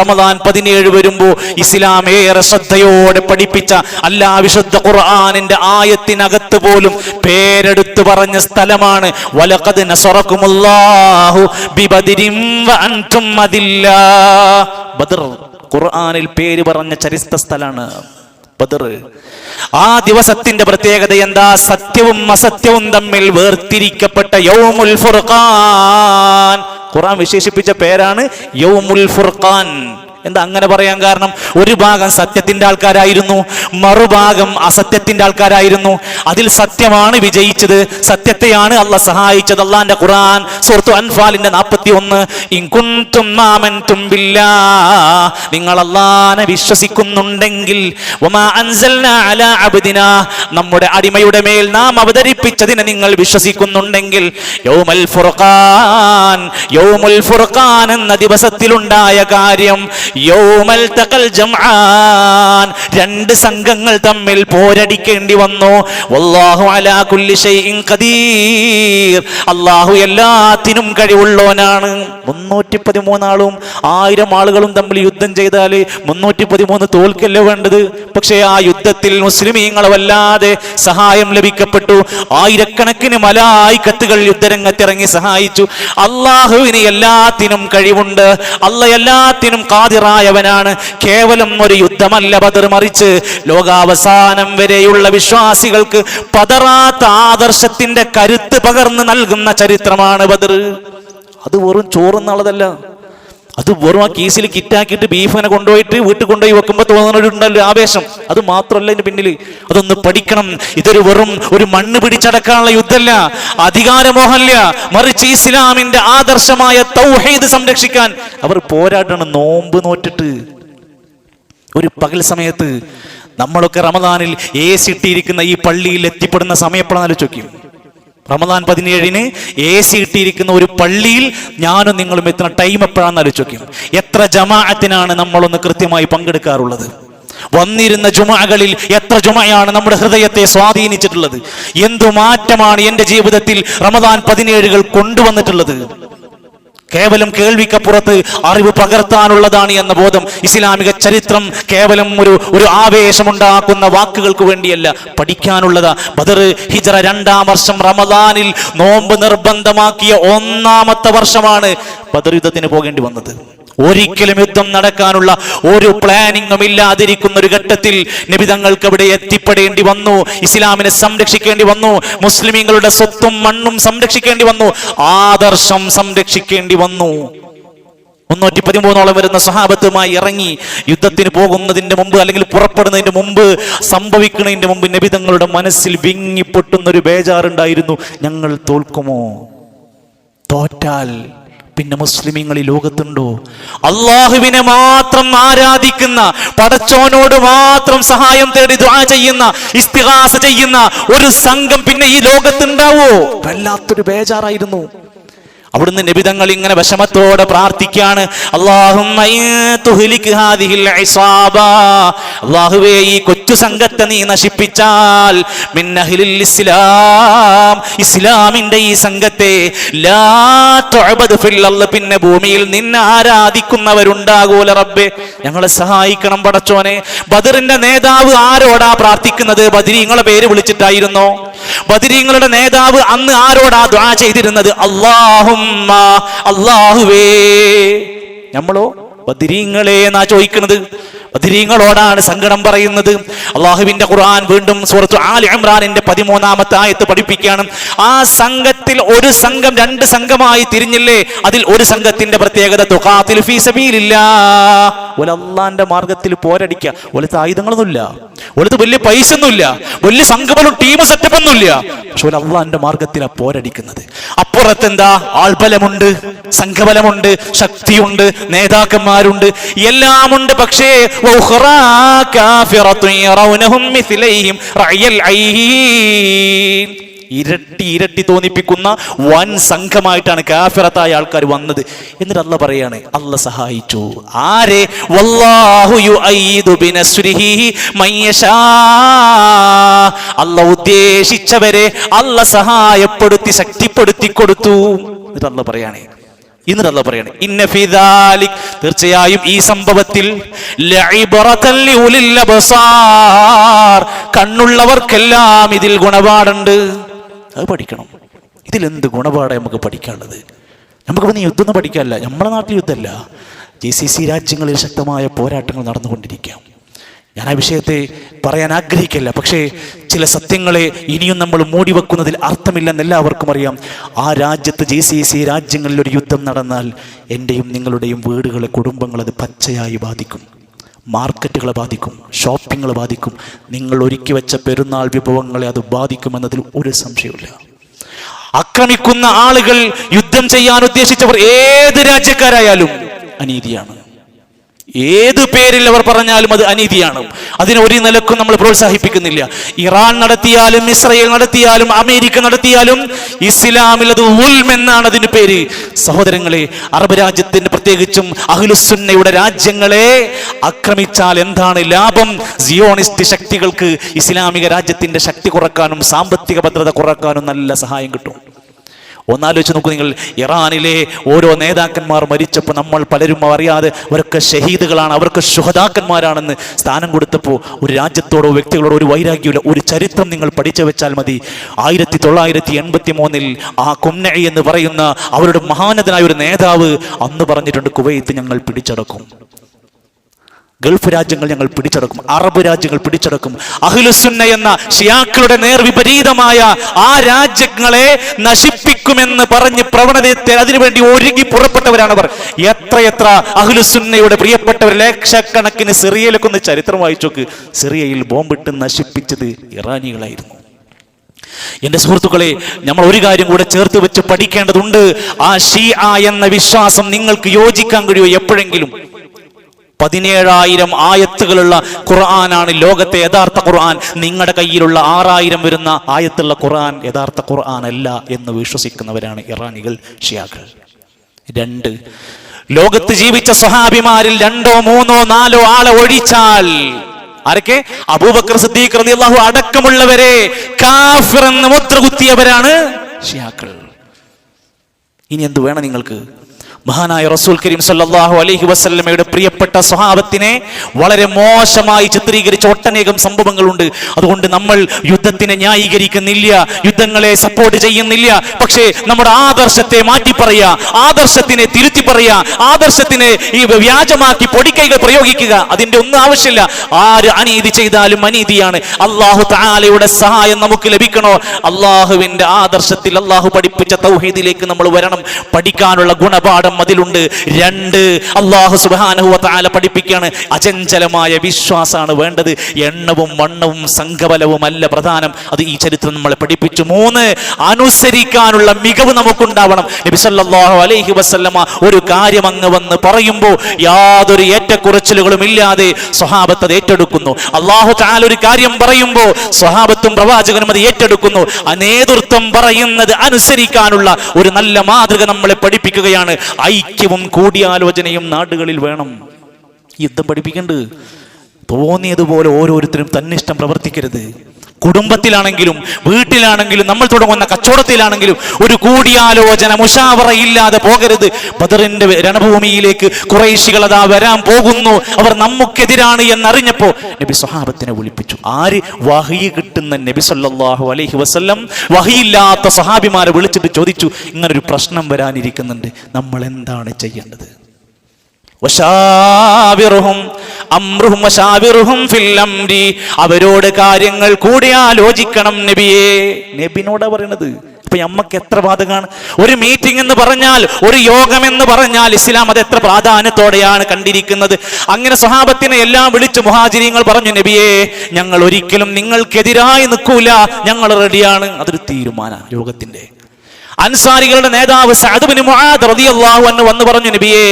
റമദാൻ 17 വരുമ്പോ ഇസ്ലാം ഏറെ ശ്രദ്ധയോടെ പഠിപ്പിച്ച വിശുദ്ധ ഖുർആനിന്റെ ആയത്തിനകത്ത് പോലും പേരെടുത്തു പറഞ്ഞ സ്ഥലമാണ് വലഖദ് നസറകുമുല്ലാഹു ബിബദരിൻ വഅൻതും അദില്ലാ. ബദർ ഖുർആനിൽ പേര് പറഞ്ഞ ചരിത്ര സ്ഥലമാണ് ബദർ. ആ ദിവസത്തിന്റെ പ്രത്യേകത എന്താ? സത്യവും അസത്യവും തമ്മിൽ വേർതിരിക്കപ്പെട്ട യൗമുൽ ഫുർഖാൻ. ഖുർആൻ വിശേഷിപ്പിച്ച പേരാണ് യൗമുൽ ഫുർഖാൻ. എന്താ അങ്ങനെ പറയാൻ കാരണം? ഒരു ഭാഗം സത്യത്തിന്റെ ആൾക്കാരായിരുന്നു, മറുഭാഗം അസത്യത്തിന്റെ ആൾക്കാരായിരുന്നു. അതിൽ സത്യമാണ് വിജയിച്ചത്, സത്യത്തെയാണ് അള്ളാഹ് സഹായിച്ചത്. അള്ളാന്റെ ഖുർആൻ സൂറത്തു അൻഫാലിന്റെ 41, ഇൻ കുൻതും ആമൻതും ബില്ലാഹ്, നിങ്ങൾ അള്ളാഹനെ വിശ്വസിക്കുന്നുണ്ടെങ്കിൽ, വമാ അൻസൽനാ അലാ അബ്ദിനാ, നമ്മുടെ അടിമയുടെ മേൽ നാം അവതരിപ്പിച്ചതിനെ നിങ്ങൾ വിശ്വസിക്കുന്നുണ്ടെങ്കിൽ, യൗമുൽ ഫുർഖാൻ, യൗമുൽ ഫുർഖാൻ എന്ന ദിവസത്തിലുണ്ടായ കാര്യം യൗമൽ തഖൽ ജംആൻ, രണ്ട് സംഘങ്ങൾ തമ്മിൽ പോരടിക്കേണ്ടി വന്നു. വല്ലാഹു അലാ കുല്ലി ഷൈഇൻ ഖദീർ, അല്ലാഹു എല്ലാത്തിനും കഴിവുള്ളവനാണ്. 313 ആളും 1000 ആളുകളും തമ്മിൽ യുദ്ധം ചെയ്താൽ 313 തോൽക്കല്ലേ വേണ്ടത്? പക്ഷേ ആ യുദ്ധത്തിൽ മുസ്ലിമീങ്ങളെ വല്ലാതെ സഹായം ലഭിക്കപ്പെട്ടു. ആയിരക്കണക്കിന് മലായികത്തുകൾ യുദ്ധരംഗത്തിറങ്ങി സഹായിച്ചു. അല്ലാഹുവിന് എല്ലാത്തിനും കഴിവുണ്ട്, അല്ലാഹ് എല്ലാത്തിനും ായവനാണ്. കേവലം ഒരു യുദ്ധമല്ല ബദർ, മറിച്ച് ലോകാവസാനം വരെയുള്ള വിശ്വാസികൾക്ക് പതറാത്ത ആദർശത്തിന്റെ കരുത്ത് പകർന്നു നൽകുന്ന ചരിത്രമാണ് ബദർ. അത് വെറും ചോറുന്നുള്ളതല്ല, അത് വെറും ആ കീസിൽ കിറ്റാക്കിയിട്ട് ബീഫിനെ കൊണ്ടുപോയിട്ട് വീട്ടിൽ കൊണ്ടുപോയി വെക്കുമ്പോൾ തോന്നുന്നുണ്ടല്ലോ ആവേശം. അത് മാത്രമല്ല ഇതിന്റെ പിന്നിൽ, അതൊന്ന് പഠിക്കണം. ഇതൊരു വെറും ഒരു മണ്ണ് പിടിച്ചടക്കാനുള്ള യുദ്ധമല്ല, അധികാരമോഹമല്ല, മറിച്ച് ഇസ്ലാമിന്റെ ആദർശമായ തൗഹീദ് സംരക്ഷിക്കാൻ അവർ പോരാടണം. നോമ്പ് നോറ്റിട്ട് ഒരു പകൽ സമയത്ത് നമ്മളൊക്കെ റമദാനിൽ ഇട്ടിരിക്കുന്ന ഈ പള്ളിയിൽ എത്തിപ്പെടുന്ന സമയം എപ്പോഴാണ് ആലോചിക്കും? റമദാൻ 17 AC ഇട്ടിരിക്കുന്ന ഒരു പള്ളിയിൽ ഞാനും നിങ്ങളും എത്തുന്ന ടൈം എപ്പോഴാണെന്ന് ആലോചിക്കും. എത്ര ജമാഅത്തിനാണ് നമ്മളൊന്ന് കൃത്യമായി പങ്കെടുക്കാറുള്ളത്? വന്നിരുന്ന ജുമഅകളിൽ എത്ര ജുമഅയാണ് നമ്മുടെ ഹൃദയത്തെ സ്വാധീനിച്ചിട്ടുള്ളത്? എന്തു മാറ്റമാണ് എൻ്റെ ജീവിതത്തിൽ റമദാൻ 17 കൊണ്ടുവന്നിട്ടുള്ളത്? കേവലം കേൾവിക്കപ്പുറത്ത് അറിവ് പകർത്താനുള്ളതാണ് എന്ന ബോധം. ഇസ്ലാമിക ചരിത്രം കേവലം ഒരു ആവേശമുണ്ടാക്കുന്ന വാക്കുകൾക്ക് വേണ്ടിയല്ല, പഠിക്കാനുള്ളതാ. ബദർ ഹിജ്റ 2-ാം വർഷം റമദാനിൽ നോമ്പ് നിർബന്ധമാക്കിയ 1-ാമത്തെ വർഷമാണ് ബദർ യുദ്ധത്തിന് പോകേണ്ടി വന്നത്. ഒരിക്കലും യുദ്ധം നടക്കാനുള്ള ഒരു പ്ലാനിങ്ങും ഇല്ലാതിരിക്കുന്ന ഒരു ഘട്ടത്തിൽ നബി തങ്ങൾക്ക് അവിടെ എത്തിപ്പെടേണ്ടി വന്നു. ഇസ്ലാമിനെ സംരക്ഷിക്കേണ്ടി വന്നു, മുസ്ലിമീങ്ങളുടെ സ്വത്തും മണ്ണും സംരക്ഷിക്കേണ്ടി വന്നു, ആദർശം സംരക്ഷിക്കേണ്ടി വന്നു. 313 വരുന്ന സ്വഹാബത്തുമായി ഇറങ്ങി യുദ്ധത്തിന് പോകുന്നതിന്റെ മുമ്പ്, അല്ലെങ്കിൽ പുറപ്പെടുന്നതിന്റെ മുമ്പ്, സംഭവിക്കുന്നതിന്റെ മുമ്പ് നബി തങ്ങളുടെ മനസ്സിൽ വിങ്ങിപ്പൊട്ടുന്നൊരു ബേജാറുണ്ടായിരുന്നു. ഞങ്ങൾ തോൽക്കുമോ? തോറ്റാൽ പിന്നെ മുസ്ലിമീങ്ങൾ ഈ ലോകത്തുണ്ടോ? അള്ളാഹുവിനെ മാത്രം ആരാധിക്കുന്ന, പടച്ചോനോട് മാത്രം സഹായം തേടി ദുആ ചെയ്യുന്ന, ഇസ്തിഗാസ ചെയ്യുന്ന ഒരു സംഘം പിന്നെ ഈ ലോകത്തുണ്ടാവോ? വല്ലാത്തൊരു ബേജാറായിരുന്നു. അവിടുന്ന് നബിതങ്ങൾ ഇങ്ങനെ വിഷമത്തോടെ പ്രാർത്ഥിക്കാണ്, അല്ലാഹുവേ ഈ കൊച്ചു സംഘത്തെ നീ നശിപ്പിച്ചാൽ, ഇസ്ലാമിന്റെ ഈ സംഘത്തെ പിന്നെ ഭൂമിയിൽ നിന്നെ ആരാധിക്കുന്നവരുണ്ടാകൂല റബ്ബേ, ഞങ്ങളെ സഹായിക്കണം പടച്ചോനെ. ബദറിന്റെ നേതാവ് ആരോടാ പ്രാർത്ഥിക്കുന്നത്? ബദരീങ്ങളെ പേര് വിളിച്ചിട്ടായിരുന്നോ? ബദരീങ്ങളുടെ നേതാവ് അന്ന് ആരോടാ ദുആ ചെയ്തിരുന്നത്? അല്ലാഹുവേ. നമ്മളോ ബദരീങ്ങളെ എന്നാ ചോദിക്കുന്നത്, ബദരീങ്ങളോടാണ് സങ്കടം പറയുന്നത്. അള്ളാഹുവിന്റെ ഖുർആൻ വീണ്ടും സൂറത്ത് ആൽ ഇംറാനിന്റെ 13-ാമത്തെ ആയത്ത് പഠിപ്പിക്കുകയാണ്. ആ സംഘത്തിൽ ഒരു സംഘം 2 സംഘമായി തിരിഞ്ഞില്ലേ? അതിൽ ഒരു സംഘത്തിന്റെ പ്രത്യേകത തുഖാതിലു ഫീ സബീലില്ലാഹ്, അല്ലാഹുവിന്റെ മാർഗത്തിൽ പോരടിക്കുക. ഒലത്ത് ആയുധങ്ങളൊന്നുമില്ല, ഒലത്ത് വലിയ പൈസ ഒന്നുമില്ല, വലിയ സംഘബലും ടീം സെറ്റപ്പ് ഒന്നുമില്ല, പക്ഷെ അല്ലാഹുവിന്റെ മാർഗത്തിലാണ് പോരടിക്കുന്നത്. അപ്പുറത്ത് എന്താ? ആൾബലമുണ്ട്, സംഘബലമുണ്ട്, ശക്തിയുണ്ട്, നേതാക്കന്മാരുണ്ട്, എല്ലാമുണ്ട്. പക്ഷേ ഇരട്ടി തോന്നിപ്പിക്കുന്ന വൻ സംഘമായിട്ടാണ് കാഫിറത്തായ ആൾക്കാർ വന്നത്. എന്നിട്ട് അല്ലാഹ് പറയാണ്, അല്ലാഹ് സഹായിച്ചു. ആരെ? വല്ലാഹു യുഅയ്യിദു ബിനസ്രിഹി മയ്യശാ, അല്ലാഹ് ഉദ്ദേശിച്ചവരെ അല്ലാഹ് സഹായപ്പെടുത്തി ശക്തിപ്പെടുത്തി കൊടുത്തു. എന്നിട്ട് അല്ലാഹ് പറയാണ്, എന്നിട്ട് അല്ലാഹു പറയാണ് ഇന്ന ഫീ ദാലിക്, തീർച്ചയായും ഈ സംഭവത്തിൽ ലഇബ്റതൻ ലിഉലിൽ അബ്സാർ, കണ്ണുള്ളവർക്കെല്ലാം ഇതിൽ ഗുണപാഠമുണ്ട്. അത് പഠിക്കണം. ഇതിലെന്ത് ഗുണപാഠം നമുക്ക് പഠിക്കാനുള്ളത്? നമുക്ക് പിന്നെ യുദ്ധമൊന്നും പഠിക്കാനല്ല. നമ്മുടെ നാട്ടിൽ യുദ്ധമല്ല, GCC രാജ്യങ്ങളിൽ ശക്തമായ പോരാട്ടങ്ങൾ നടന്നുകൊണ്ടിരിക്കാം. ഞാൻ ആ വിഷയത്തെ പറയാൻ ആഗ്രഹിക്കില്ല. പക്ഷേ ചില സത്യങ്ങളെ ഇനിയും നമ്മൾ മൂടിവെക്കുന്നതിൽ അർത്ഥമില്ലെന്ന് എല്ലാവർക്കും അറിയാം. ആ രാജ്യത്ത് GCC രാജ്യങ്ങളിൽ ഒരു യുദ്ധം നടന്നാൽ എൻ്റെയും നിങ്ങളുടെയും വീടുകളെ, കുടുംബങ്ങൾ അത് പച്ചയായി ബാധിക്കും. മാർക്കറ്റുകളെ ബാധിക്കും, ഷോപ്പിങ്ങുകളെ ബാധിക്കും. നിങ്ങൾ ഒരുക്കി വെച്ച പെരുന്നാൾ വിഭവങ്ങളെ അത് ബാധിക്കുമെന്നതിൽ ഒരു സംശയമില്ല. ആക്രമിക്കുന്ന ആളുകൾ, യുദ്ധം ചെയ്യാൻ ഉദ്ദേശിച്ചവർ ഏത് രാജ്യക്കാരായാലും അനീതിയാണ്. ഏത് പേരിൽ അവർ പറഞ്ഞാലും അത് അനീതിയാണ്. അതിനെ ഒരു നിലക്കും നമ്മൾ പ്രോത്സാഹിപ്പിക്കുന്നില്ല. ഇറാൻ നടത്തിയാലും ഇസ്രായേൽ നടത്തിയാലും അമേരിക്ക നടത്തിയാലും ഇസ്ലാമിൽ അത് ഉൽം എന്നാണ് അതിന് പേര്. സഹോദരങ്ങളെ, അറബ് രാജ്യത്തിന് പ്രത്യേകിച്ചും അഹ്ലുസുന്നയുടെ രാജ്യങ്ങളെ ആക്രമിച്ചാൽ എന്താണ് ലാഭം? സിയോണിസ്റ്റ് ശക്തികൾക്ക് ഇസ്ലാമിക രാജ്യത്തിന്റെ ശക്തി കുറക്കാനും സാമ്പത്തിക ഭദ്രത കുറക്കാനും നല്ല സഹായം കിട്ടും. ഒന്നാലോചിച്ച് നോക്കൂ നിങ്ങൾ. ഇറാനിലെ ഓരോ നേതാക്കന്മാർ മരിച്ചപ്പോൾ നമ്മൾ പലരും അറിയാതെ അവരൊക്കെ ഷഹീദുകളാണ്, അവർക്ക് ശുഹദാക്കന്മാരാണെന്ന് സ്ഥാനം കൊടുത്തപ്പോൾ ഒരു രാജ്യത്തോടോ വ്യക്തികളോടോ ഒരു വൈരാഗ്യമില്ല. ഒരു ചരിത്രം നിങ്ങൾ പഠിച്ചു വെച്ചാൽ മതി. 1983 ആ ഖുംനഈ എന്ന് പറയുന്ന അവരുടെ മഹാനതനായ ഒരു നേതാവ് അന്ന് പറഞ്ഞിട്ടുണ്ട്, കുവൈത്ത് ഞങ്ങൾ പിടിച്ചടക്കും, ഗൾഫ് രാജ്യങ്ങൾ ഞങ്ങൾ പിടിച്ചടക്കും, അറബ് രാജ്യങ്ങൾ പിടിച്ചടക്കും. അഹ്ലുസുന്ന എന്ന ഷിയാക്കളുടെ നേർവിപരീതമായ ആ രാജ്യങ്ങളെ നശിപ്പിക്കുമെന്ന് പറഞ്ഞ് പ്രവണതയെ അതിനുവേണ്ടി ഒരുങ്ങി പുറപ്പെട്ടവരാണവർ. എത്രയെത്ര അഹ്ലുസുന്നയുടെ പ്രിയപ്പെട്ടവർ, ലക്ഷക്കണക്കിന് സിറിയയിലൊക്കെ ഒന്ന് ചരിത്രം വായിച്ചോക്ക്. സിറിയയിൽ ബോംബിട്ട് നശിപ്പിച്ചത് ഇറാനികളായിരുന്നു. എന്റെ സുഹൃത്തുക്കളെ, നമ്മൾ ഒരു കാര്യം കൂടെ ചേർത്ത് വെച്ച് പഠിക്കേണ്ടതുണ്ട്. ആ ഷിയ എന്ന വിശ്വാസം നിങ്ങൾക്ക് യോജിക്കാൻ കഴിയുമോ? എപ്പോഴെങ്കിലും 17,000 ആയത്തുകളുള്ള ഖുർആനാണ് ലോകത്തെ യഥാർത്ഥ ഖുർആൻ. നിങ്ങളുടെ കയ്യിലുള്ള 6,000 വരുന്ന ആയത്തുള്ള ഖുർആൻ യഥാർത്ഥ ഖുർആൻ അല്ല എന്ന് വിശ്വസിക്കുന്നവരാണ് ഇറാനികൾ, ഷിയാക്കൾ. 2, ലോകത്ത് ജീവിച്ച സ്വഹാബിമാരിൽ 2, 3, 4 ആളെ ഒഴിച്ചാൽ ആരൊക്കെ? അബൂബക്കർ സിദ്ദീഖ് റളിയല്ലാഹു അടക്കമുള്ളവരെ കാഫിർ എന്ന് മുദ്രകുത്തിയവരാണ് ഷിയാക്കൾ. ഇനി എന്ത് വേണം നിങ്ങൾക്ക്? മഹാനായ റസൂൽ കരീം സല്ലല്ലാഹു അലൈഹി വസല്ലമയുടെ പ്രിയപ്പെട്ട സ്വഹാബത്തിനെ വളരെ മോശമായി ചിത്രീകരിച്ച ഒട്ടനേകം സംഭവങ്ങളുണ്ട്. അതുകൊണ്ട് നമ്മൾ യുദ്ധത്തിനെ ന്യായീകരിക്കുന്നില്ല, യുദ്ധങ്ങളെ സപ്പോർട്ട് ചെയ്യുന്നില്ല. പക്ഷേ നമ്മുടെ ആദർശത്തെ മാറ്റി പറയുക, ആദർശത്തിനെ തിരുത്തി പറയുക, ആദർശത്തിനെ ഈ വ്യാജമാക്കി പൊടിക്കൈകൾ പ്രയോഗിക്കുക, അതിന്റെ ഒന്നും ആവശ്യമില്ല. ആര് അനീതി ചെയ്താലും അനീതിയാണ്. അല്ലാഹു തആലയുടെ സഹായം നമുക്ക് ലഭിക്കണോ? അല്ലാഹുവിന്റെ ആദർശത്തിൽ അല്ലാഹു പഠിപ്പിച്ച തൗഹീദിലേക്ക് നമ്മൾ വരണം. പഠിക്കാനുള്ള ഗുണപാഠം അതിലുണ്ട്. 2, അല്ലാഹു സുബ്ഹാനഹു വ തആല പഠിപ്പിക്കുകയാണ്, അചഞ്ചലമായ വിശ്വാസമാണ് വേണ്ടത്. എണ്ണവും വണ്ണവും സംഘബലവും അല്ല പ്രധാനം. അത് ഈ ചരിത്രം നമ്മളെ പഠിപ്പിച്ചു. 3, അനുസരിക്കാനുള്ള മികവ് നമുക്കുണ്ടാവണം. നബി സല്ലല്ലാഹു അലൈഹി വസല്ലമ ഒരു കാര്യം അങ്ങ് വന്ന് പറയുമ്പോൾ യാതൊരു ഏറ്റക്കുറച്ചിലുകളും ഇല്ലാതെ സ്വഹാബത്ത് അത് ഏറ്റെടുക്കുന്നു. അല്ലാഹു തആല ഒരു കാര്യം പറയുമ്പോൾ സ്വഹാബത്തും പ്രവാചകനും അത് ഏറ്റെടുക്കുന്നു. നേതൃത്വം പറയുന്നത് അനുസരിക്കാനുള്ള ഒരു നല്ല മാതൃക നമ്മളെ പഠിപ്പിക്കുകയാണ്. ഐക്യവും കൂടിയാലോചനയും നാടുകളിൽ വേണം. യുദ്ധം പഠിപ്പിക്കേണ്ടത് തോന്നിയതുപോലെ ഓരോരുത്തരും തന്നിഷ്ടം പ്രവർത്തിക്കരുത്. കുടുംബത്തിലാണെങ്കിലും വീട്ടിലാണെങ്കിലും നമ്മൾ തുടങ്ങുന്ന കച്ചവടത്തിലാണെങ്കിലും ഒരു കൂടിയാലോചന, മുശാവറ ഇല്ലാതെ പോകരുത്. ബദറിന്റെ രണഭൂമിയിലേക്ക് ഖുറൈശികൾ അതാ വരാൻ പോകുന്നു, അവർ നമുക്കെതിരാണ് എന്നറിഞ്ഞപ്പോൾ നബി സ്വഹാബത്തിനെ വിളിപ്പിച്ചു. ആര്? വഹയി കിട്ടുന്ന നബി സല്ലല്ലാഹു അലൈഹി വസല്ലം വഹയില്ലാത്ത സ്വഹാബിമാരെ വിളിച്ചിട്ട് ചോദിച്ചു, ഇങ്ങനൊരു പ്രശ്നം വരാനിരിക്കുന്നുണ്ട്, നമ്മൾ എന്താണ് ചെയ്യേണ്ടത്? അവരോട് കാര്യങ്ങൾ കൂടിയാലോചിക്കണം നബിയേ. നബിനോടാ പറയണത്. ഇപ്പൊ നമ്മക്ക് എത്ര ബാധകമാണ്? ഒരു മീറ്റിംഗ് എന്ന് പറഞ്ഞാൽ, ഒരു യോഗം എന്ന് പറഞ്ഞാൽ ഇസ്ലാം അത് എത്ര പ്രാധാന്യത്തോടെയാണ് കണ്ടിരിക്കുന്നത്. അങ്ങനെ സ്വഹാബത്തിനെ എല്ലാം വിളിച്ച് മുഹാജിരീങ്ങൾ പറഞ്ഞു, നബിയേ, ഞങ്ങൾ ഒരിക്കലും നിങ്ങൾക്കെതിരായി നിൽക്കൂല, ഞങ്ങൾ റെഡിയാണ്. അതൊരു തീരുമാനം യോഗത്തിന്റെ. അൻസാരികളുടെ നേതാവ് സഅദ് ഇബ്നു മുആദ് റളിയല്ലാഹു അൻഹു വന്ന് പറഞ്ഞു, നബിയേ,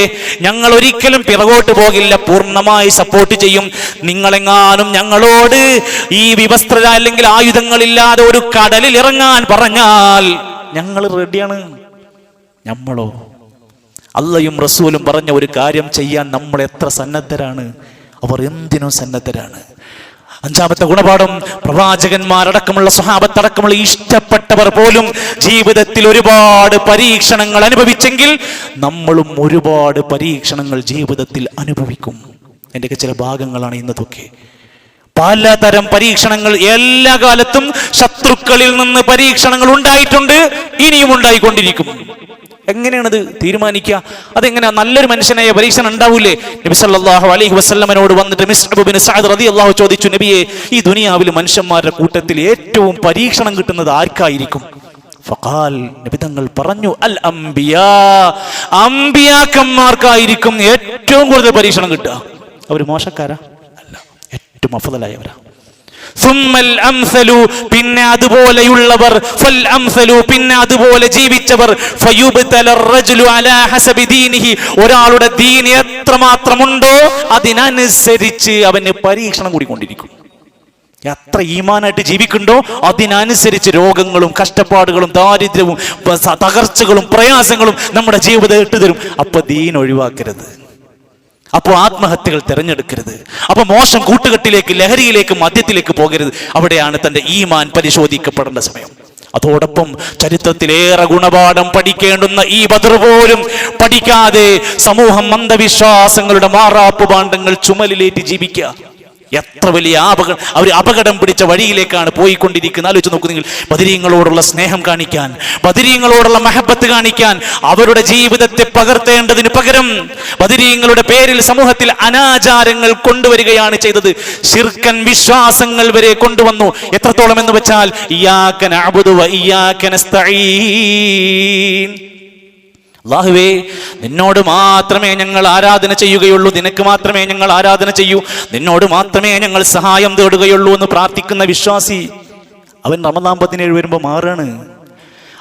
ഞങ്ങൾ ഒരിക്കലും പിറകോട്ട് പോകില്ല, പൂർണ്ണമായി സപ്പോർട്ട് ചെയ്യും. നിങ്ങളെങ്ങാനും ഞങ്ങളോട് ഈ വിവസ്ത്രത അല്ലെങ്കിൽ ആയുധങ്ങളില്ലാതെ ഒരു കടലിൽ ഇറങ്ങാൻ പറഞ്ഞാൽ ഞങ്ങൾ റെഡിയാണ്. നമ്മളോ? അള്ളയും റസൂലും പറഞ്ഞ ഒരു കാര്യം ചെയ്യാൻ നമ്മൾ എത്ര സന്നദ്ധരാണ്? അവർ എന്തിനും സന്നദ്ധരാണ്. അഞ്ചാമത്തെ ഗുണപാഠം, പ്രവാചകന്മാരടക്കമുള്ള സ്വഹാബത്തടക്കമുള്ള ഇഷ്ടപ്പെട്ടവർ പോലും ജീവിതത്തിൽ ഒരുപാട് പരീക്ഷണങ്ങൾ അനുഭവിച്ചെങ്കിൽ നമ്മളും ഒരുപാട് പരീക്ഷണങ്ങൾ ജീവിതത്തിൽ അനുഭവിക്കും. എൻ്റെയൊക്കെ ചില ഭാഗങ്ങളാണ് ഇന്നതൊക്കെ. പലതരം പരീക്ഷണങ്ങൾ എല്ലാ കാലത്തും ശത്രുക്കളിൽ നിന്ന് പരീക്ഷണങ്ങൾ ഉണ്ടായിട്ടുണ്ട്, ഇനിയും ഉണ്ടായിക്കൊണ്ടിരിക്കും. എങ്ങനെയാണത് തീരുമാനിക്കുക? അതെങ്ങനെയാ? നല്ലൊരു മനുഷ്യനായ പരീക്ഷണം ഉണ്ടാവൂലേ? നബി സല്ലല്ലാഹു അലൈഹി വസല്ലമയോട് വന്നിട്ട് മിസ്അബ് ബിൻ സഅദ് റളിയല്ലാഹു ചോദിച്ചു, നബിയെ, ഈ ദുനിയാവിൽ മനുഷ്യന്മാരുടെ കൂട്ടത്തിൽ ഏറ്റവും പരീക്ഷണം കിട്ടുന്നത് ആർക്കായിരിക്കും? ഫഖാൽ, നബി തങ്ങൾ പറഞ്ഞു, അൽ അംബിയാ, അംബിയാക്കന്മാർക്കായിരിക്കും ഏറ്റവും കൂടുതൽ പരീക്ഷണം കിട്ടുക. അവർ മോശക്കാരാ? അല്ല, ഏറ്റവും അഫ്ളലായവരാ. പിന്നെ അതുപോലെയുള്ളവർ, പിന്നെ അതുപോലെ ജീവിച്ചവർ, ഒരാളുടെ ദീൻ എത്രമാത്രമുണ്ടോ അതിനനുസരിച്ച് അവന് പരീക്ഷണം കൂടിക്കൊണ്ടിരിക്കും. എത്ര ഈമാനായിട്ട് ജീവിക്കുന്നുണ്ടോ അതിനനുസരിച്ച് രോഗങ്ങളും കഷ്ടപ്പാടുകളും ദാരിദ്ര്യവും തകർച്ചകളും പ്രയാസങ്ങളും നമ്മുടെ ജീവിതം ഇട്ടുതരും. അപ്പൊ ദീൻ ഒഴിവാക്കരുത്, അപ്പോൾ ആത്മഹത്യകൾ തിരഞ്ഞെടുക്കരുത്, അപ്പൊ മോശം കൂട്ടുകെട്ടിലേക്ക്, ലഹരിയിലേക്ക്, മദ്യത്തിലേക്ക് പോകരുത്. അവിടെയാണ് തന്റെ ഈമാൻ പരിശോധിക്കപ്പെടേണ്ട സമയം. അതോടൊപ്പം ചരിത്രത്തിലേറെ ഗുണപാഠം പഠിക്കേണ്ടുന്ന ഈ ബദർ പോലും പഠിക്കാതെ സമൂഹം അന്ധവിശ്വാസങ്ങളുടെ മാറാപ്പ് പാണ്ഡങ്ങൾ ചുമലിലേറ്റി ജീവിക്കുക. എത്ര വലിയ അവർ അപകടം പിടിച്ച വഴിയിലേക്കാണ് പോയിക്കൊണ്ടിരിക്കുന്നത്. ആലോചിച്ച് നോക്കൂ നിങ്ങൾ. ബദരീങ്ങളോടുള്ള സ്നേഹം കാണിക്കാൻ, ബദരീങ്ങളോടുള്ള മഹബത്ത് കാണിക്കാൻ, അവരുടെ ജീവിതത്തെ പകർത്തേണ്ടതിന് പകരം ബദരീങ്ങളുടെ പേരിൽ സമൂഹത്തിൽ അനാചാരങ്ങൾ കൊണ്ടുവരികയാണ് ചെയ്തത്. ശിർക്കൻ വിശ്വാസങ്ങൾ വരെ കൊണ്ടുവന്നു. എത്രത്തോളം എന്ന് വെച്ചാൽ, ഇയ്യാക നഅ്ബുദു വ ഇയ്യാക നസ്തഈൻ, അല്ലാഹുവേ, നിന്നോട് മാത്രമേ ഞങ്ങൾ ആരാധന ചെയ്യുകയുള്ളൂ, നിനക്ക് മാത്രമേ ഞങ്ങൾ ആരാധന ചെയ്യൂ, നിന്നോട് മാത്രമേ ഞങ്ങൾ സഹായം തേടുകയുള്ളൂ എന്ന് പ്രാർത്ഥിക്കുന്ന വിശ്വാസി അവൻ റമദാൻ 17 വരുമ്പോൾ മാറാണ്.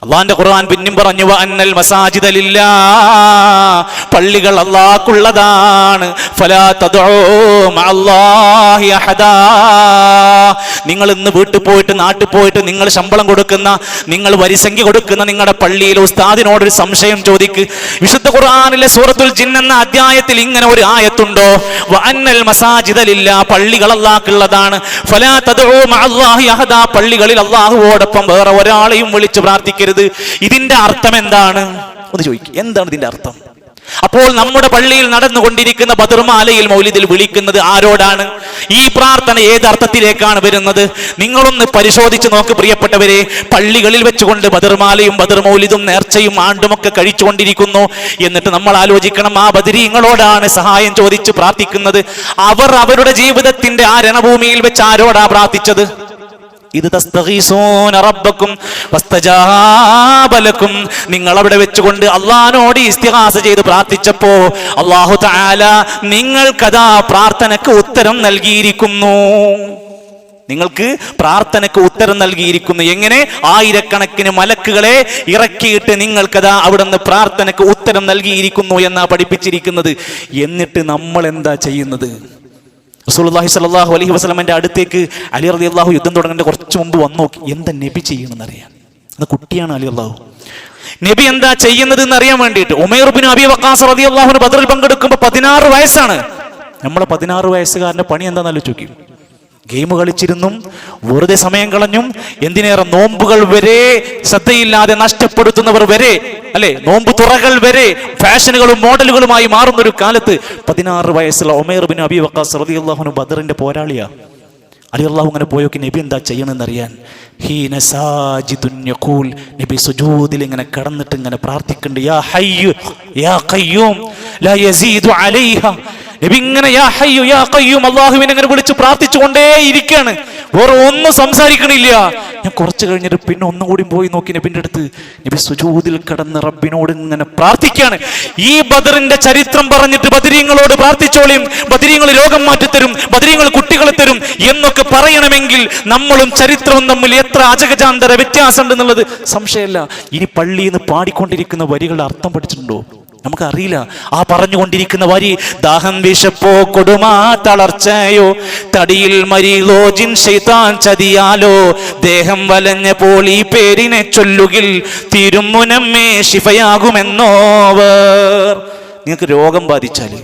അള്ളാന്റെ ഖുർആൻ പിന്നെയും പറഞ്ഞു, വഅന്നൽ മസാജിദ ലില്ലാഹ്, പള്ളികൾ അല്ലാഹുള്ളതാണ്. ഫലാ തദ്ഉ മഅല്ലാഹി അഹദാ, നിങ്ങൾ ഇന്ന് വീട്ടിൽ പോയിട്ട്, നാട്ടിൽ പോയിട്ട് നിങ്ങൾ ശമ്പളം കൊടുക്കുന്ന, നിങ്ങൾ വരിസംഖ്യ കൊടുക്കുന്ന നിങ്ങളുടെ പള്ളിയിലെ ഉസ്താദിനോടൊരു സംശയം ചോദിക്ക്. വിശുദ്ധ ഖുർആനിലെ സൂറത്തുൽ ജിൻ എന്ന അധ്യായത്തിൽ ഇങ്ങനെ ഒരു ആയത്തുണ്ടോ? വഅന്നൽ മസാജിദ ലില്ലാഹ്, പള്ളികൾ അല്ലാഹുള്ളതാണ്. ഫലാ തദ്ഉ മഅല്ലാഹി അഹദാ, പള്ളികളിൽ അല്ലാഹുവോടൊപ്പം വേറെ ഒരാളെയും വിളിച്ച് പ്രാർത്ഥിക്കരുത്. ഇതിന്റെ അർത്ഥം എന്താണ് ഒന്ന് ചോദിക്കും. എന്താണ് ഇതിന്റെ അർത്ഥം? അപ്പോൾ നമ്മുടെ പള്ളിയിൽ നടന്നുകൊണ്ടിരിക്കുന്ന ബദർമാലയിൽ മൗലിദിൽ വിളിക്കുന്നത് ആരോടാണ്? ഈ പ്രാർത്ഥന ഏത് അർത്ഥത്തിലേക്കാണ് വരുന്നത്? നിങ്ങളൊന്ന് പരിശോധിച്ച് നോക്ക് പ്രിയപ്പെട്ടവരെ. പള്ളികളിൽ വെച്ചുകൊണ്ട് ബദർമാലയും ബദർ മൗലിദും നേർച്ചയും ആണ്ടുമൊക്കെ കഴിച്ചുകൊണ്ടിരിക്കുന്നു. എന്നിട്ട് നമ്മൾ ആലോചിക്കണം, ആ ബദരീങ്ങളോടാണ് സഹായം ചോദിച്ച് പ്രാർത്ഥിക്കുന്നത്. അവർ അവരുടെ ജീവിതത്തിന്റെ ആ രണഭൂമിയിൽ വെച്ച് ആരോടാ പ്രാർത്ഥിച്ചത്? ഇത് തസ്തഗീസൂന റബ്ബക്കും വസ്തജാബ ലക്കും, നിങ്ങൾ അവിടെ വെച്ചുകൊണ്ട് അള്ളാഹിനോട് ഇസ്തിഗാസ ചെയ്ത് പ്രാർത്ഥിച്ചപ്പോ അല്ലാഹു തആല നിങ്ങൾക്കതാ പ്രാർത്ഥനക്ക് ഉത്തരം നൽകിയിരിക്കുന്നു. നിങ്ങൾക്ക് പ്രാർത്ഥനക്ക് ഉത്തരം നൽകിയിരിക്കുന്നു. എങ്ങനെ? ആയിരക്കണക്കിന് മലക്കുകളെ ഇറക്കിയിട്ട് നിങ്ങൾക്കതാ അവിടുന്ന് പ്രാർത്ഥനക്ക് ഉത്തരം നൽകിയിരിക്കുന്നു എന്നാ പഠിപ്പിച്ചിരിക്കുന്നത്. എന്നിട്ട് നമ്മൾ എന്താ ചെയ്യുന്നത്? റസൂലുള്ളാഹി സ്വല്ലല്ലാഹു അലൈഹി വസല്ലമയുടെ അടുത്തേക്ക് അലി റളിയല്ലാഹു യുദ്ധം തുടങ്ങേണ്ട കുറച്ച് മുമ്പ് വന്നു നോക്കി. എന്താ നബി ചെയ്യണമെന്ന് അറിയാൻ. അത് കുട്ടിയാണ് അലി റളിയല്ലാഹു. നബി എന്താ ചെയ്യുന്നത് എന്ന് അറിയാൻ വേണ്ടിയിട്ട് ഉമൈർ ബിൻ അബി വഖാസ് റളിയല്ലാഹു അൻഹു ബദറിൽ പങ്കെടുക്കുമ്പോൾ 16 വയസ്സാണ്. നമ്മളെ 16 വയസ്സുകാരന്റെ പണി എന്താണെന്ന് ആലോചിച്ചു. ഗെയിം കളിച്ചിരുന്നും വെറുതെ സമയം കളഞ്ഞും, എന്തിനേറെ നോമ്പുകൾ വരെ ശ്രദ്ധയില്ലാതെ നഷ്ടപ്പെടുത്തുന്നവർ വരെ, അല്ലെ, നോമ്പ് തുറകൾ വരെ ഫാഷനുകളും മോഡലുകളുമായി മാറുന്ന ഒരു കാലത്ത് 16 വയസ്സുള്ള ഉമൈർ ബിൻ അബി വഖാസ് റളിയല്ലാഹു അൻഹു ബദറിന്റെ പോരാളിയാ. അലി അള്ളാഹു അങ്ങനെ പോയോക്കി നബി എന്താ ചെയ്യണമെന്നറിയാൻ. ഹീന സാജിദുൻ യഖൂൽ, നബി സുജൂദിൽ ഇങ്ങനെ കിടന്നിട്ട് ഇങ്ങനെ പ്രാർത്ഥിക്കുന്നുണ്ട്. യാ ഹയ്യു യാ ഖയ്യൂം ലാ യസീദു അലൈഹ. നബി ഇങ്ങനെ യാ ഹയ്യു യാ ഖയ്യൂം അല്ലാഹുവിനെ ഇങ്ങനെ വിളിച്ച് പ്രാർത്ഥിച്ചുകൊണ്ടേ ഇരിക്കുകയാണ്. വേറെ ഒന്നും സംസാരിക്കണില്ല. ഞാൻ കുറച്ച് കഴിഞ്ഞിട്ട് പിന്നെ ഒന്നുകൂടി പോയി നോക്കി നബിന്റെ അടുത്ത്. നബി സുജൂദിൽ കിടന്ന് റബ്ബിനോട് ഇങ്ങനെ പ്രാർത്ഥിക്കുകയാണ്. ഈ ബദറിന്റെ ചരിത്രം പറഞ്ഞിട്ട് ബദരീങ്ങളോട് പ്രാർത്ഥിച്ചോളിയും, ബദരീങ്ങൾ രോഗം മാറ്റിത്തരും, ബദരീങ്ങൾ കുട്ടികളെ തരും എന്നൊക്കെ പറയണമെങ്കിൽ നമ്മളും ചരിത്രവും തമ്മിൽ എത്ര അജഗജാന്തര വ്യത്യാസം ഉണ്ടെന്നുള്ളത് സംശയമില്ല. ഇനി പള്ളിയിൽ നിന്ന് പാടിക്കൊണ്ടിരിക്കുന്ന വരികളുടെ അർത്ഥം പഠിച്ചിട്ടുണ്ടോ? നമുക്കറിയില്ല. ആ പറഞ്ഞുകൊണ്ടിരിക്കുന്ന വരി, ദാഹം വിശപ്പോ കൊടുമാ തളർച്ചയോ തടിയിൽ മരിലോ ജിൻ ശൈത്താൻ ചതിയാലോ ദേഹം വലഞ്ഞപ്പോൾ ഈ പേരിനെ ചൊല്ലുകിൽ തിരുമുനമ്മേ ശിഫയാകുമെന്നോവർ. നിങ്ങൾക്ക് രോഗം ബാധിച്ചാല്,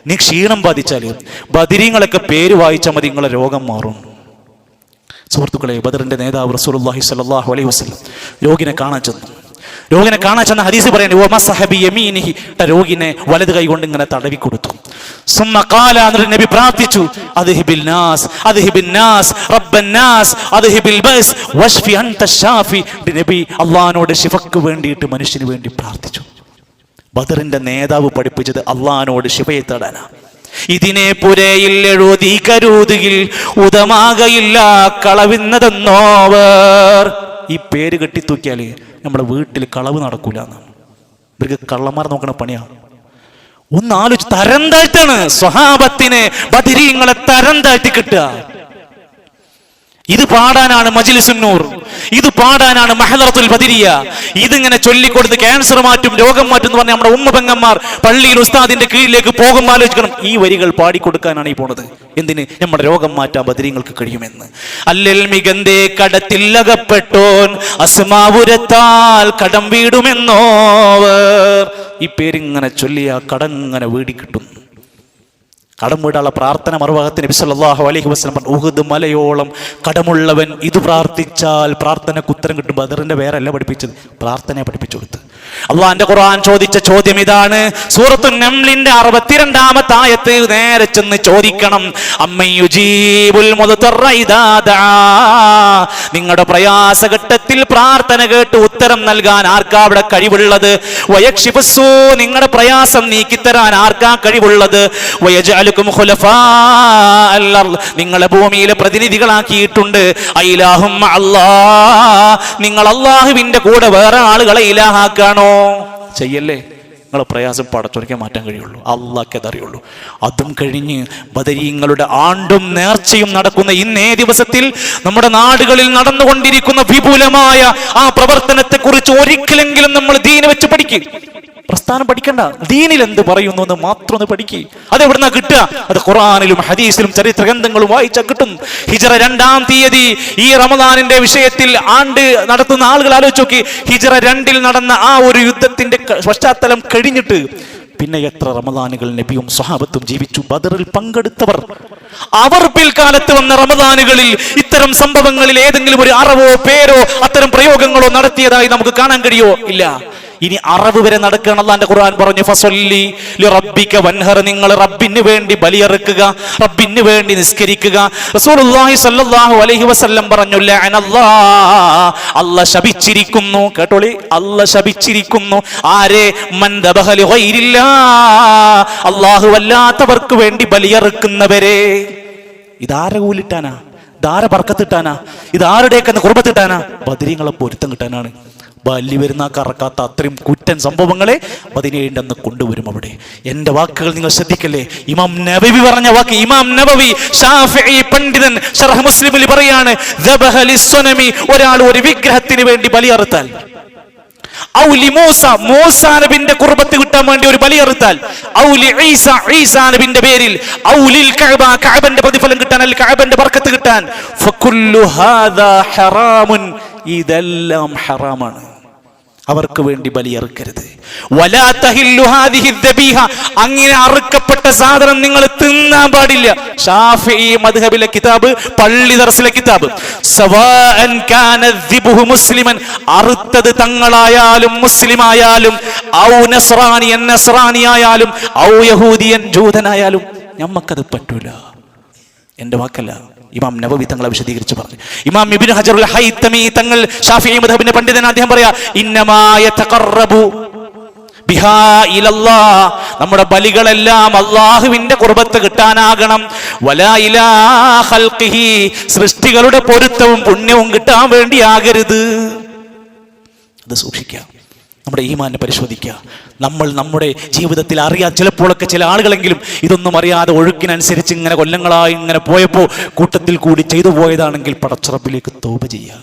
നീ ക്ഷീണം ബാധിച്ചാല് ബദരീങ്ങളൊക്കെ പേര് വായിച്ചാൽ മതി, നിങ്ങളെ രോഗം മാറും. സുഹൃത്തുക്കളെ, ബദറിന്റെ നേതാവ് റസൂലുള്ളാഹി സ്വല്ലല്ലാഹു അലൈഹി വസല്ലം രോഗിനെ കാണാൻ ചെന്ന ഹദീസ് പറയുന്നത് രോഗിനെ വലത് കൈ കൊണ്ട് ഇങ്ങനെ തടവി കൊടുത്തു. നബി പ്രാർത്ഥിച്ചു, നബി അള്ളാഹിനോട് ശിഫക്ക് വേണ്ടിയിട്ട് മനുഷ്യന് വേണ്ടി പ്രാർത്ഥിച്ചു. ബദറിന്റെ നേതാവ് പഠിപ്പിച്ചത് അള്ളാഹിനോട് ശിഫയെ തേടാനാ. ഇതിനെ പുരയിൽ എഴുതി കരുതുകിൽ ഉദമാകയില്ല കളവിന്നതെന്നോവർ. ഈ പേര് കെട്ടിത്തൂക്കിയാല് നമ്മുടെ വീട്ടിൽ കളവ് നടക്കൂല എന്നാണ്. ഇവർക്ക് കള്ളന്മാർ നോക്കണ പണിയാണ്. ഒന്ന് ആലോചിച്ച്, തരം താഴ്ത്താണ് സ്വഹാബത്തിനെ, ബദരീങ്ങളെ തരം താഴ്ത്തി കിട്ടുക. ഇത് പാടാനാണ് മജ്ലിസുൻ നൂർ, ഇത് പാടാനാണ് മഹ്ദറത്തുൽ ബദരിയ. ഇതിങ്ങനെ ചൊല്ലിക്കൊടുത്ത് ക്യാൻസർ മാറ്റും, രോഗം മാറ്റും എന്ന് പറഞ്ഞ നമ്മുടെ ഉമ്മ പെങ്ങന്മാർ പള്ളിയിൽ ഉസ്താദിന്റെ കീഴിലേക്ക് പോകുമ്പോൾ ആലോചിക്കണം, ഈ വരികൾ പാടിക്കൊടുക്കാനാണ് ഈ പോണത്. എന്തിന്? നമ്മുടെ രോഗം മാറ്റാൻ ബദരീങ്ങൾക്ക് കഴിയുമെന്ന്. അല്ലൽ മികന്തേ കടത്തില്ലകപ്പെട്ടോൻ അസ്മാവുരത്താൽ കടം വീടുമെന്നോവർ. ഈ പേരിങ്ങനെ ചൊല്ലിയ കടങ്ങനെ വീടി കിട്ടും. കടം വീടാനുള്ള പ്രാർത്ഥന മറുഭാഗത്ത് നബി സല്ലല്ലാഹു അലൈഹി വസല്ലം പറഞ്ഞു, ഉഹുദ് മലയോളം കടമുള്ളവൻ ഇത് പ്രാർത്ഥിച്ചാൽ പ്രാർത്ഥനയ്ക്ക് ഉത്തരം കിട്ടും. ബദറിന്റെ വേറല്ല പഠിപ്പിച്ചത്, പ്രാർത്ഥനയെ പഠിപ്പിച്ചു കൊടുത്ത്. അള്ളാന്റെ ഖുർആൻ ചോദിച്ച ചോദ്യം ഇതാണ്. സൂറത്തുൻ നംലിന്റെ 62-ാമത്തെ ആയത്ത് നേരെ ചെന്ന് ചോദിക്കണം, അമ്മയുജീബുൽ മുദ്തറ ഇദാ ദആ. നിങ്ങളുടെ പ്രയാസഘട്ടത്തിൽ പ്രാർത്ഥന കേട്ട് ഉത്തരം നൽകാൻ ആർക്കാ അവിടെ കഴിവുള്ളത്? വയക്ഷിഫുസൂ, നിങ്ങളുടെ പ്രയാസം നീക്കിത്തരാൻ ആർക്കാ കഴിവുള്ളത്? വയജഅലു നിങ്ങളെ ഭൂമിയിലെ പ്രതിനിധികളാക്കിയിട്ടുണ്ട്. ഐലാഹും അല്ലാഹ്, നിങ്ങൾ അള്ളാഹുവിന്റെ കൂടെ വേറെ ആളുകളെ ഇലാഹാക്കാണോ? ചെയ്യല്ലേ. നിങ്ങളെ പ്രയാസം പടച്ചോനിക്കാൻ മാറ്റാൻ കഴിയുള്ളൂ, അള്ളാഹ്ക്ക് അതറിയുള്ളൂ. അതും കഴിഞ്ഞ് ബദരീങ്ങളുടെ ആണ്ടും നേർച്ചയും നടക്കുന്ന ഇന്നേ ദിവസത്തിൽ നമ്മുടെ നാടുകളിൽ നടന്നുകൊണ്ടിരിക്കുന്ന വിപുലമായ ആ പ്രവർത്തനത്തെ കുറിച്ച് ഒരിക്കലെങ്കിലും നമ്മൾ ദീന വെച്ച് പഠിക്കും. പ്രസ്ഥാനം പഠിക്കണ്ട, ദീനിൽ എന്ത് പറയുന്നു എന്ന് മാത്രം ഒന്ന് പഠിക്കുക. അത് എവിടുന്നാ കിട്ടുക? അത് ഖുർആനിലും ഹദീസിലും ചരിത്ര ഗ്രന്ഥങ്ങളും വായിച്ചാൽ കിട്ടും. ഹിജ്റ 2-ാം തീയതി ഈ റമദാനിന്റെ വിഷയത്തിൽ ആണ്ട് നടത്തുന്ന ആളുകൾ ആലോചിച്ച് നോക്കി. ഹിജ്റ 2-ൽ നടന്ന ആ ഒരു യുദ്ധത്തിന്റെ പശ്ചാത്തലം കഴിഞ്ഞിട്ട് പിന്നെ എത്ര റമദാനുകൾ നബിയും സ്വഹാബത്തും ജീവിച്ചു. ബദറിൽ പങ്കെടുത്തവർ, അവർ പിൽക്കാലത്ത് വന്ന റമദാനുകളിൽ ഇത്തരം സംഭവങ്ങളിൽ ഏതെങ്കിലും ഒരു അറിവോ പേരോ അത്തരം പ്രയോഗങ്ങളോ നടത്തിയതായി നമുക്ക് കാണാൻ കഴിയോ? ഇല്ല. ഇനി അറവ് വരെ നടക്കുകയാണ്. അല്ലാഹുവിന്റെ ഖുർആൻ പറഞ്ഞു, ഫസല്ലി ലിറബ്ബിക വൻഹർ, നിങ്ങൾ റബ്ബിന് വേണ്ടി ബലിയറുക്കുക, റബ്ബിന് വേണ്ടി നിസ്കരിക്കുക. റസൂലുള്ളാഹി സ്വല്ലല്ലാഹു അലൈഹി വസല്ലം പറഞ്ഞു, ലഅനല്ലാഹ്, അല്ലാഹ് ശപിച്ചിരിക്കുന്നു. കേട്ടോളി, അല്ലാഹ് ശപിച്ചിരിക്കുന്നു. ആരെ? മൻ ദബഹ ലിഗൈരില്ലാഹ്, അല്ലാഹു അല്ലാത്തവർക്ക് വേണ്ടി ബലിയറുക്കുന്നവരെ. ഇതാരെ കൂലിട്ടാനാ? ഇതാരെ ബർക്കത്തിട്ടാനാ? ഇതാരുടെയൊക്കെ കുർബത്തിട്ടാനാ? ബദരീങ്ങളെ പൊരുത്തം കിട്ടാനാണ്. ബലി വരുന്ന കറക്കാത്ത അത്രയും കുറ്റൻ സംഭവങ്ങളെ 17 അന്ന് കൊണ്ടുവരും അവിടെ. എന്റെ വാക്കുകൾ നിങ്ങൾ ശ്രദ്ധിക്കല്ലേ. ഇമാം നബവി പറഞ്ഞ വാക്ക്, ഇമാം നബവി ശാഫിഈ പണ്ഡിതൻ ശർഹ് മുസ്ലിമിൽ പറയാണ്, ദബഹ ലിസ്സനമി, ഒരാൾ ഒരു വിഗ്രഹത്തിന് വേണ്ടി ബലിയറുത്താൽ, ഔലി മൂസ, മൂസാ നബിന്റെ ഖുർബത്ത് കിട്ടാൻ വേണ്ടി ഒരു ബലിയറുത്താൽ, ഔലി ഈസ, ഈസാ നബിന്റെ പേരിൽ, ഔലിൽ കഅബ, കഅബന്റെ പ്രതിഫലം കിട്ടാൻ, അൽ കഅബന്റെ ബർക്കത്ത് കിട്ടാൻ, ഫകുല്ലു ഹാദാ ഹറാമുൻ, ഇതെല്ലാം ഹറാമാണ്. അവർക്ക് വേണ്ടി ബലിയറുക്കരുത്. വലാ തഹില്ലു ഹാദിഹി ദബീഹ, അങ്ങനെ അറുക്കപ്പെട്ട സാധനം നിങ്ങൾ തിന്നാൻ പാടില്ല. ശാഫിഈ മദ്ഹബിലെ കിതാബ്, പള്ളി ദർസിലെ കിതാബ്. സവാഅൻ കാന ദിബ്ഹു മുസ്ലിമൻ, അറുത്തത് തങ്ങളായാലും മുസ്ലിമായാലും, ഔ നസ്റാനിയൻ, നസ്റാനിയായാലും, ഔ യഹൂദിയൻ, ജൂതനായാലും, ഞമ്മക്കത് പറ്റൂല. എന്റെ വാക്കല്ല, ഇമാം നബവി തങ്ങളെ വിശദീകരിച്ച് പറഞ്ഞു. ഇമാം ഇബ്നു ഹജറുൽ ഹൈതമി തങ്ങൾ ശാഫിഈ മദ്ഹബിന്റെ പണ്ഡിതൻ, അദ്ദേഹം പറയാ, ഇന്നമാ യതഖറബു ബിഹാ ഇലല്ലാഹ്, നമ്മുടെ ബലികളെല്ലാം അല്ലാഹുവിന്റെ ഖുർബത്ത് കിട്ടാനാകണം. വലാ ഇലാ ഖൽഖിഹി, സൃഷ്ടികളുടെ പൊരുത്തവും പുണ്യവും കിട്ടാൻ വേണ്ടിയാകരുത്. അത് സൂക്ഷിക്കുക. നമ്മുടെ ഈമാനെ പരിശോധിക്കുക. നമ്മൾ നമ്മുടെ ജീവിതത്തിൽ അറിയാൻ, ചിലപ്പോഴൊക്കെ ചില ആളുകളെങ്കിലും ഇതൊന്നും അറിയാതെ ഒഴുക്കിനനുസരിച്ച് ഇങ്ങനെ കൊല്ലങ്ങളായി ഇങ്ങനെ പോയപ്പോൾ കൂട്ടത്തിൽ കൂടി ചെയ്തു പോയതാണെങ്കിൽ പടച്ച റബ്ബിലേക്ക് തൗബ ചെയ്യുക.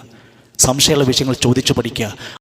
സംശയമുള്ള വിഷയങ്ങൾ ചോദിച്ചു പഠിക്കുക.